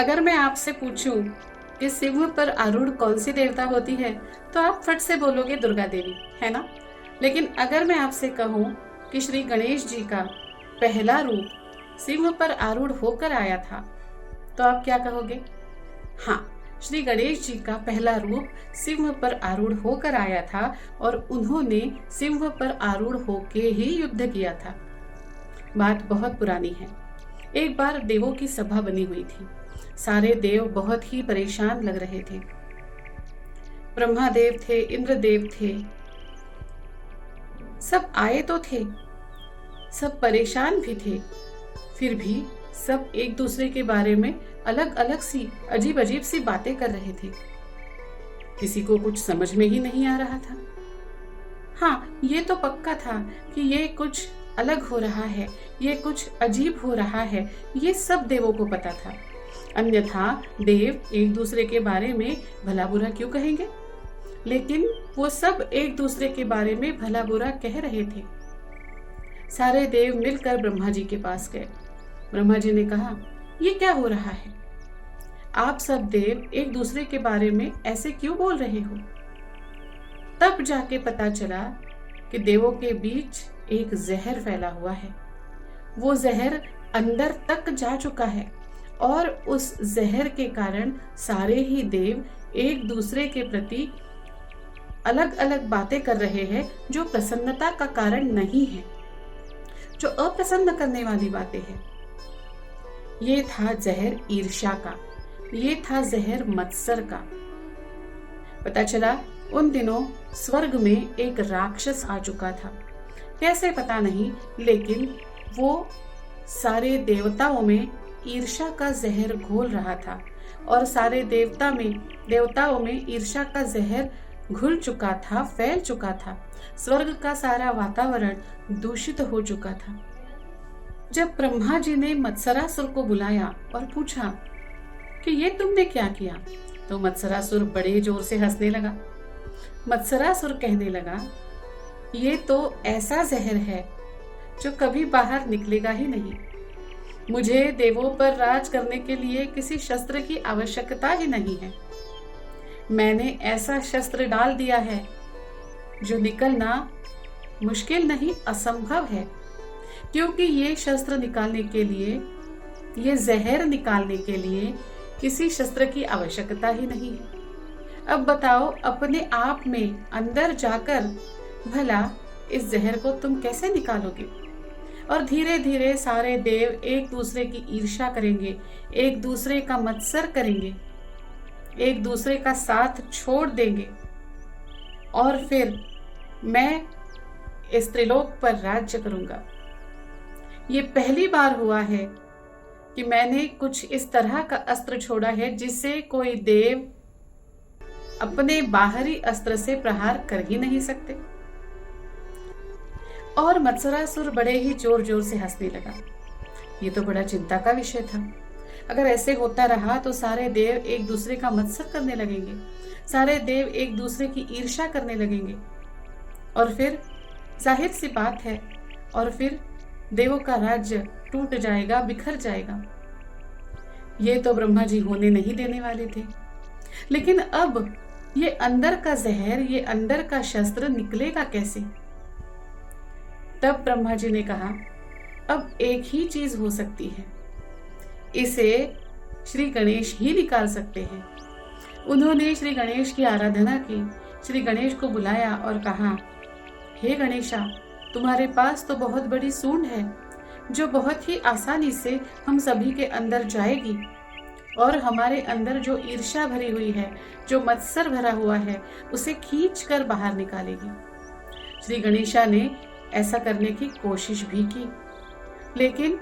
अगर मैं आपसे पूछूं कि सिंह पर आरूढ़ कौन सी देवता होती है तो आप फट से बोलोगे दुर्गा देवी, है ना। लेकिन अगर मैं आपसे कहूं कि श्री गणेश जी का पहला रूप सिंह पर आरूढ़ होकर आया था तो आप क्या कहोगे? हाँ, श्री गणेश जी का पहला रूप सिंह पर आरूढ़ होकर आया था और उन्होंने सिंह पर आरूढ़ होके ही युद्ध किया था। बात बहुत पुरानी है। एक बार देवों की सभा बनी हुई थी। सारे देव बहुत ही परेशान लग रहे थे। ब्रह्मा देव थे, इंद्र देव थे, सब आए तो थे, सब परेशान भी थे। फिर भी सब एक दूसरे के बारे में अलग अलग सी अजीब अजीब सी बातें कर रहे थे। किसी को कुछ समझ में ही नहीं आ रहा था। हाँ, ये तो पक्का था कि ये कुछ अलग हो रहा है, ये कुछ अजीब हो रहा है, ये सब देवों को पता था। अन्यथा देव एक दूसरे के बारे में भला बुरा क्यों कहेंगे? लेकिन वो सब एक दूसरे के बारे में भला बुरा कह रहे थे। सारे देव मिलकर ब्रह्मा जी के पास गए। ब्रह्मा जी ने कहा, ये क्या हो रहा है? आप सब देव एक दूसरे के बारे में ऐसे क्यों बोल रहे हो? तब जाके पता चला कि देवों के बीच एक जहर फैला हुआ है। वो जहर अंदर तक जा चुका है और उस जहर के कारण सारे ही देव एक दूसरे के प्रति अलग अलग बातें कर रहे हैं जो प्रसन्नता का कारण नहीं है, जो अप्रसन्न करने वाली बातें हैं। ये था जहर ईर्ष्या का, ये था जहर मत्सर का। पता चला उन दिनों स्वर्ग में एक राक्षस आ चुका था। कैसे पता नहीं, लेकिन वो सारे देवताओं में ईर्ष्या का जहर घोल रहा था और सारे देवताओं में ईर्ष्या का जहर घुल चुका था, फैल चुका था। स्वर्ग का सारा वातावरण दूषित हो चुका था। जब ब्रह्मा जी ने मत्सरासुर को बुलाया और पूछा कि ये तुमने क्या किया, तो मत्सरासुर बड़े जोर से हंसने लगा। मत्सरासुर कहने लगा, ये तो ऐसा जहर है जो कभी बाहर निकलेगा ही नहीं। मुझे देवों पर राज करने के लिए किसी शस्त्र की आवश्यकता ही नहीं है। मैंने ऐसा शस्त्र डाल दिया है जो निकलना मुश्किल नहीं, असंभव है, क्योंकि ये शस्त्र निकालने के लिए, ये जहर निकालने के लिए किसी शस्त्र की आवश्यकता ही नहीं है। अब बताओ, अपने आप में अंदर जाकर भला इस जहर को तुम कैसे निकालोगे? और धीरे धीरे सारे देव एक दूसरे की ईर्ष्या करेंगे, एक दूसरे का मत्सर करेंगे, एक दूसरे का साथ छोड़ देंगे और फिर मैं इस त्रिलोक पर राज्य करूंगा। ये पहली बार हुआ है कि मैंने कुछ इस तरह का अस्त्र छोड़ा है जिससे कोई देव अपने बाहरी अस्त्र से प्रहार कर ही नहीं सकते। और मत्सरासुर बड़े ही जोर जोर से हंसने लगा। ये तो बड़ा चिंता का विषय था। अगर ऐसे होता रहा तो सारे देव एक दूसरे का मत्सर करने लगेंगे, सारे देव एक दूसरे की ईर्ष्या करने लगेंगे और फिर जाहिर सी बात है, और फिर देवों का राज्य टूट जाएगा, बिखर जाएगा। ये तो ब्रह्मा जी होने नहीं देने वाले थे। लेकिन अब ये अंदर का जहर, ये अंदर का शस्त्र निकलेगा कैसे? तब ब्रह्मा जी ने कहा, अब एक ही चीज हो सकती है, इसे श्री गणेश ही निकाल सकते हैं। उन्होंने श्री गणेश की आराधना की, श्री गणेश को बुलाया और कहा, हे गणेशा, तुम्हारे पास तो बहुत बड़ी सूंड है जो बहुत ही आसानी से हम सभी के अंदर जाएगी और हमारे अंदर जो ईर्ष्या भरी हुई है, जो मत्सर भरा हुआ है, उसे खींच कर बाहर निकालेगी। श्री गणेशा ने ऐसा करने की कोशिश भी की, लेकिन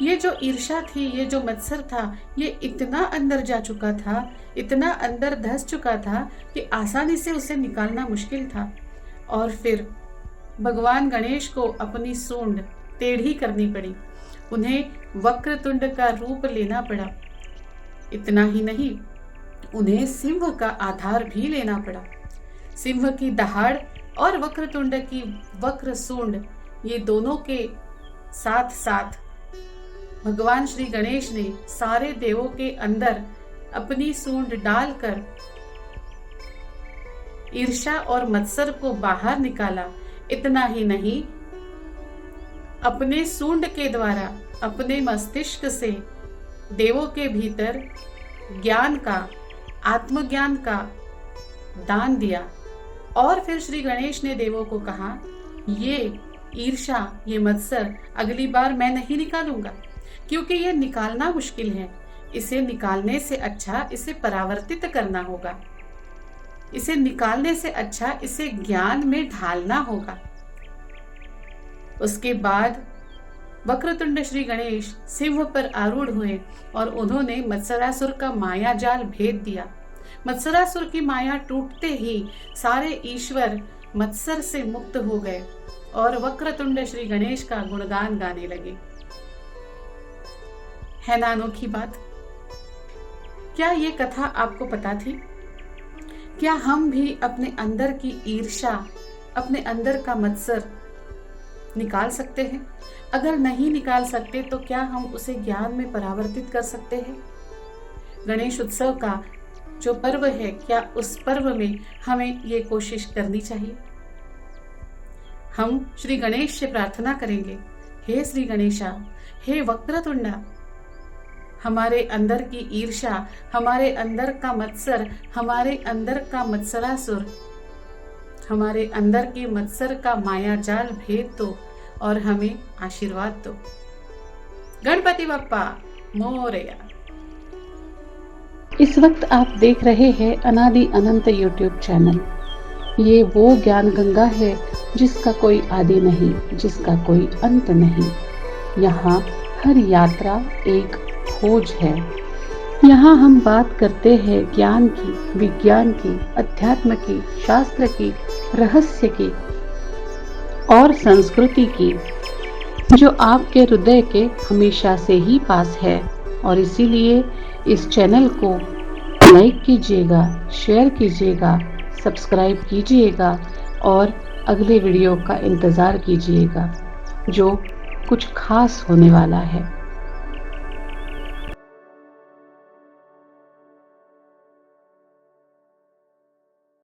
ये जो ईर्ष्या थी, ये जो मत्सर था, ये इतना अंदर जा चुका था, इतना अंदर धंस चुका था कि आसानी से उसे निकालना मुश्किल था। और फिर भगवान गणेश को अपनी सूंड टेढ़ी करनी पड़ी, उन्हें वक्रतुंड का रूप लेना पड़ा। इतना ही नहीं, उन्हें सिंह का आधार भी लेना पड़ा। सिंह की दहाड़ और वक्रतुंड की वक्र सूंड, ये दोनों के साथ साथ भगवान श्री गणेश ने सारे देवों के अंदर अपनी सूंड डालकर ईर्ष्या और मत्सर को बाहर निकाला। इतना ही नहीं, अपने सूंड के द्वारा अपने मस्तिष्क से देवों के भीतर ज्ञान का, आत्मज्ञान का दान दिया। और फिर श्री गणेश ने देवों को कहा, ये ईर्ष्या, ये मत्सर अगली बार मैं नहीं निकालूंगा, क्योंकि ये निकालना मुश्किल है। इसे निकालने से अच्छा इसे परावर्तित करना होगा। इसे निकालने से अच्छा इसे ज्ञान में ढालना होगा। उसके बाद वक्रतुंड श्री गणेश सिंह पर आरूढ़ हुए और उन्होंने मत्सरासुर का माया जाल भेद दिया। मत्सरासुर की माया टूटते ही सारे ईश्वर मत्सर से मुक्त हो गए और वक्रतुंड श्री गणेश का गुणगान गाने लगे। है ना अनोखी बात? क्या ये कथा आपको पता थी? क्या हम भी अपने अंदर की ईर्ष्या, अपने अंदर का मत्सर निकाल सकते हैं? अगर नहीं निकाल सकते तो क्या हम उसे ज्ञान में परावर्तित कर सकते हैं? गणेश उत्सव का जो पर्व है, क्या उस पर्व में हमें ये कोशिश करनी चाहिए? हम श्री गणेश से प्रार्थना करेंगे, हे श्री गणेशा, हे वक्रतुंडा, हमारे अंदर की ईर्ष्या, हमारे अंदर का मत्सर, हमारे अंदर का मत्सरासुर, हमारे अंदर के मत्सर का माया जाल भेद दो और हमें आशीर्वाद दो। गणपति बप्पा मोरया। इस वक्त आप देख रहे हैं अनादि अनंत यूट्यूब चैनल। ये वो ज्ञान गंगा है जिसका कोई आदि नहीं, जिसका कोई अंत नहीं। यहाँ हर यात्रा एक खोज है। यहाँ हम बात करते हैं ज्ञान की, विज्ञान की, अध्यात्म की, शास्त्र की, रहस्य की और संस्कृति की, जो आपके हृदय के हमेशा से ही पास है। और इसीलिए इस चैनल को लाइक कीजिएगा, शेयर कीजिएगा, सब्सक्राइब कीजिएगा और अगले वीडियो का इंतज़ार कीजिएगा, जो कुछ खास होने वाला है।